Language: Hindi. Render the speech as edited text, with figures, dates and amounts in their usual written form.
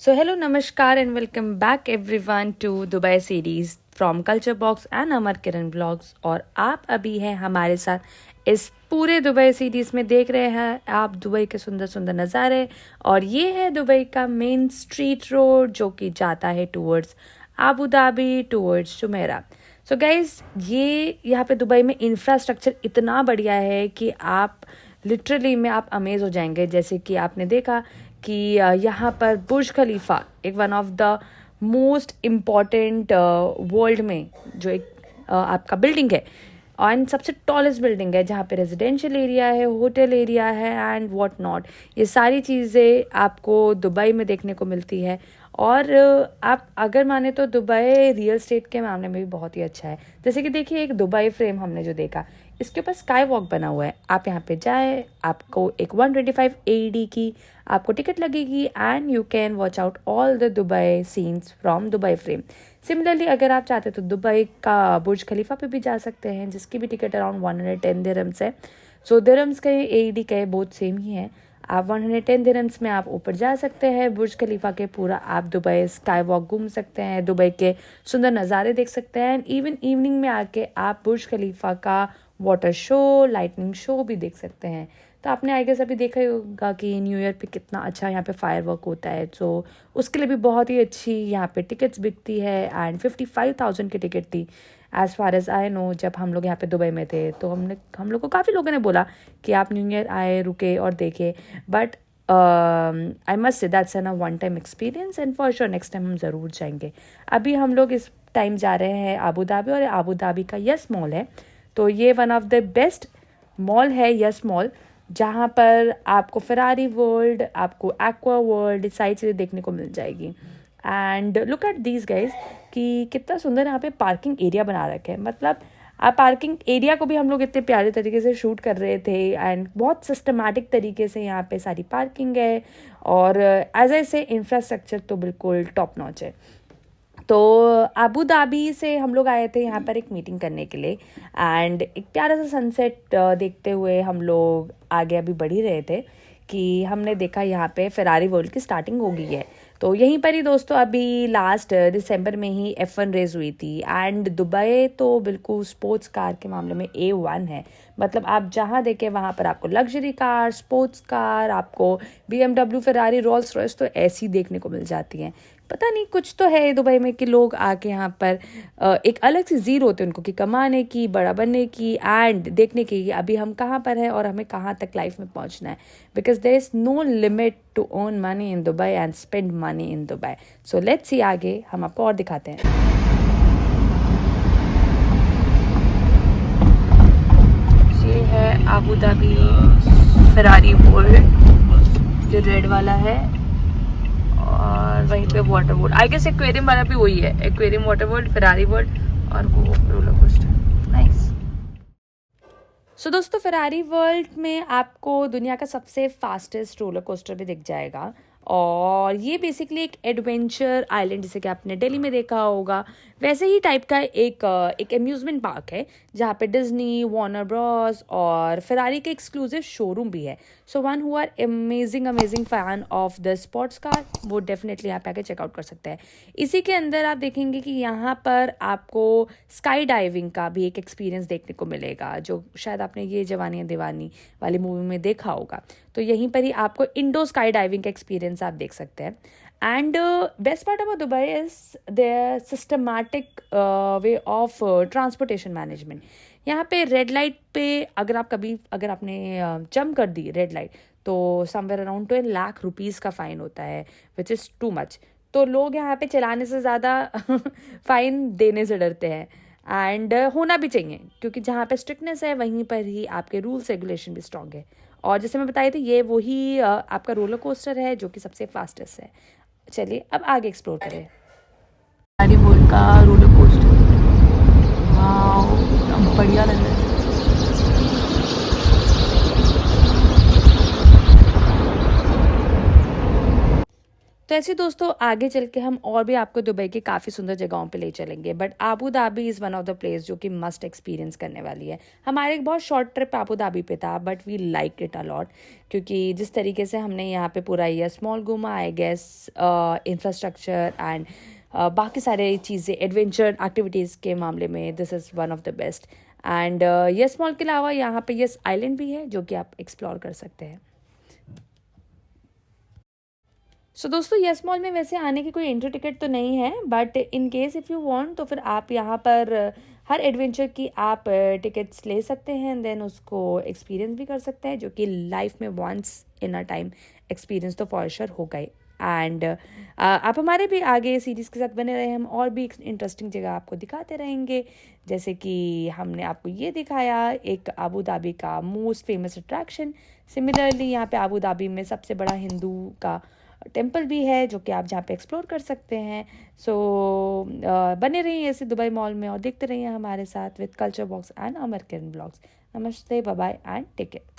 So hello, namaskar and welcome back everyone to Dubai series from Culture Box and Amar Kiran blogs. और आप अभी हैं हमारे साथ इस पूरे दुबई सीरीज में देख रहे हैं आप दुबई के सुंदर सुंदर नज़ारे। और ये है दुबई का मेन स्ट्रीट रोड जो कि जाता है towards Abu Dhabi, towards Jumeirah. So guys, ये यहाँ पे दुबई में इंफ्रास्ट्रक्चर इतना बढ़िया है कि आप लिटरली में आप अमेज हो जाएंगे। जैसे कि आपने देखा कि यहाँ पर बुर्ज खलीफा एक one of the most important world में जो एक आपका बिल्डिंग है एंड सबसे टॉलेस्ट बिल्डिंग है, जहाँ पे रेजिडेंशियल एरिया है, होटल एरिया है एंड व्हाट नॉट। ये सारी चीज़ें आपको दुबई में देखने को मिलती है। और आप अगर माने तो दुबई रियल एस्टेट के मामले में भी बहुत ही अच्छा है। जैसे कि देखिए, एक दुबई फ्रेम हमने जो देखा, इसके ऊपर स्काई वॉक बना हुआ है। आप यहाँ पे जाए, आपको एक 125 AED की आपको टिकट लगेगी and you can watch out all the Dubai scenes from Dubai frame. Similarly अगर आप चाहते तो दुबई का बुर्ज खलीफा पे भी जा सकते हैं, जिसकी भी टिकट अराउंड 110 दिरहम्स है। सो दिरहम्स का AED का बहुत सेम ही है। आप 110 दिरहम्स में आप ऊपर जा सकते हैं बुर्ज खलीफा के। पूरा आप दुबई स्काई वॉक घूम सकते हैं, दुबई के सुंदर नज़ारे देख सकते हैं। इवन इवनिंग में आके आप बुर्ज खलीफा का वाटर शो, लाइटनिंग शो भी देख सकते हैं। तो आपने आई गेस अभी देखा ही होगा कि न्यू ईयर पे कितना अच्छा यहाँ पे फायर वर्क होता है। तो उसके लिए भी बहुत ही अच्छी यहाँ पे टिकट्स बिकती है एंड 55,000 की टिकट थी as far as I know. जब हम लोग यहाँ पे दुबई में थे तो हम लोग को काफ़ी लोगों ने बोला कि आप न्यू ईयर आए, रुके और देखे। But I must say that's an a one time experience and for sure next time हम ज़रूर जाएंगे। अभी हम लोग इस टाइम जा रहे हैं आबू धाबी, और आबू धाबी का यस मॉल है। तो ये one of the best mall है यस मॉल, जहाँ पर आपको फरारी वर्ल्ड, आपको एक्वा वर्ल्ड, सारी चीज़ें देखने को मिल जाएगी। And look at these guys कि कितना सुंदर यहाँ पे पार्किंग एरिया बना रखे हैं। मतलब आप पार्किंग एरिया को भी हम लोग इतने प्यारे तरीके से शूट कर रहे थे एंड बहुत सिस्टमैटिक तरीके से यहाँ पे सारी पार्किंग है। और एज आई से इंफ्रास्ट्रक्चर तो बिल्कुल टॉप नॉच है। तो आबू धाबी से हम लोग आए थे यहाँ पर एक मीटिंग करने के लिए एंड एक प्यारा सा सनसेट देखते हुए हम लोग आगे अभी बढ़ ही रहे थे कि हमने देखा यहाँ पे फरारी वर्ल्ड की स्टार्टिंग हो गई है। तो यहीं पर ही दोस्तों अभी लास्ट दिसंबर में ही F1 रेस हुई थी एंड दुबई तो बिल्कुल स्पोर्ट्स कार के मामले में A1 है। मतलब आप जहाँ देखें वहाँ पर आपको लग्जरी कार, स्पोर्ट्स कार, आपको BMW, फरारी, रोल्स रॉयस तो ऐसी देखने को मिल जाती हैं। पता नहीं कुछ तो है दुबई में कि लोग आके यहाँ पर एक अलग सी जीर होती है उनको कि कमाने की, बड़ा बनने की एंड देखने की कि अभी हम कहाँ पर हैं और हमें कहाँ तक लाइफ में पहुँचना है। Because there is no limit to earn money in Dubai and spend money in Dubai. So let's see, आगे हम आपको और दिखाते हैं। ये है आबू धाबी फरारी वर्ल्ड जो रेड वाला है, और वहीं पे water world, I guess aquarium वाला भी वही है। Aquarium, water world, Ferrari World और वो रोलर कोस्टर। नाइस। सो दोस्तों, फरारी वर्ल्ड में आपको दुनिया का सबसे फास्टेस्ट रोलर कोस्टर भी दिख जाएगा। और ये बेसिकली एक एडवेंचर आइलैंड, जैसे कि आपने दिल्ली में देखा होगा वैसे ही टाइप का एक अम्यूजमेंट पार्क है, जहाँ पे डिज्नी, वार्नर ब्रॉस और फरारी के एक्सक्लूसिव शोरूम भी है। So one who are amazing fan of the sports car वो डेफिनेटली यहाँ पे आके चेकआउट कर सकते हैं। इसी के अंदर आप देखेंगे कि यहाँ पर आपको स्काई डाइविंग का भी एक एक्सपीरियंस देखने को मिलेगा, जो शायद आपने ये जवानी है दीवानी वाली मूवी में देखा होगा। तो यहीं पर ही आपको इंडो स्काई डाइविंग का एक्सपीरियंस आप देख सकते हैं। And best part about Dubai is their systematic way of transportation management. यहाँ पे रेड लाइट पे अगर आपने जंप कर दी रेड लाइट, तो समवेयर अराउंड 12 लाख रुपीज़ का फ़ाइन होता है, विच इज़ टू मच। तो लोग यहाँ पे चलाने से ज़्यादा फ़ाइन देने से डरते हैं एंड होना भी चाहिए, क्योंकि जहाँ पे स्ट्रिक्टनेस है वहीं पर ही आपके रूल्स रेगुलेशन भी स्ट्रॉन्ग है। और जैसे मैं बताई थी, ये वही आपका रोलर कोस्टर है जो कि सबसे फास्टेस्ट है। चलिए अब आगे एक्सप्लोर करें। फरारी वर्ल्ड का रोलर कोस्टर, वाओ एकदम बढ़िया लग रहा है। तो ऐसे दोस्तों आगे चल के हम और भी आपको दुबई की काफ़ी सुंदर जगहों पे ले चलेंगे, but Abu Dhabi is one of the place जो कि मस्ट एक्सपीरियंस करने वाली है। हमारे एक बहुत शॉर्ट ट्रिप आबू धाबी पे था, but we like it a lot, क्योंकि जिस तरीके से हमने यहाँ पे पूरा यस मॉल घूमा, आई गेस इंफ्रास्ट्रक्चर एंड बाकी सारे चीज़ें एडवेंचर एक्टिविटीज़ के मामले में this is one of the best. And yes mall के अलावा यहाँ पे यस आइलैंड भी है जो कि आप एक्सप्लोर कर सकते हैं। दोस्तों यस मॉल में वैसे आने की कोई एंट्री टिकट तो नहीं है, but in case if you want तो फिर आप यहाँ पर हर एडवेंचर की आप टिकट्स ले सकते हैं, देन उसको एक्सपीरियंस भी कर सकते हैं, जो कि लाइफ में once in a time experience तो फॉर श्योर हो गए। एंड आप हमारे भी आगे सीरीज़ के साथ बने रहे, हम और भी इंटरेस्टिंग जगह आपको दिखाते रहेंगे। जैसे कि हमने आपको ये दिखाया एक आबू धाबी का मोस्ट फेमस अट्रैक्शन। सिमिलरली यहाँ पे आबू धाबी में सबसे बड़ा हिंदू का टेम्पल भी है जो कि आप जहाँ पे एक्सप्लोर कर सकते हैं। बने रहिए ऐसे दुबई मॉल में और देखते रहिए हमारे साथ with culture box and Amar Kiran blogs. नमस्ते, bye bye and take care.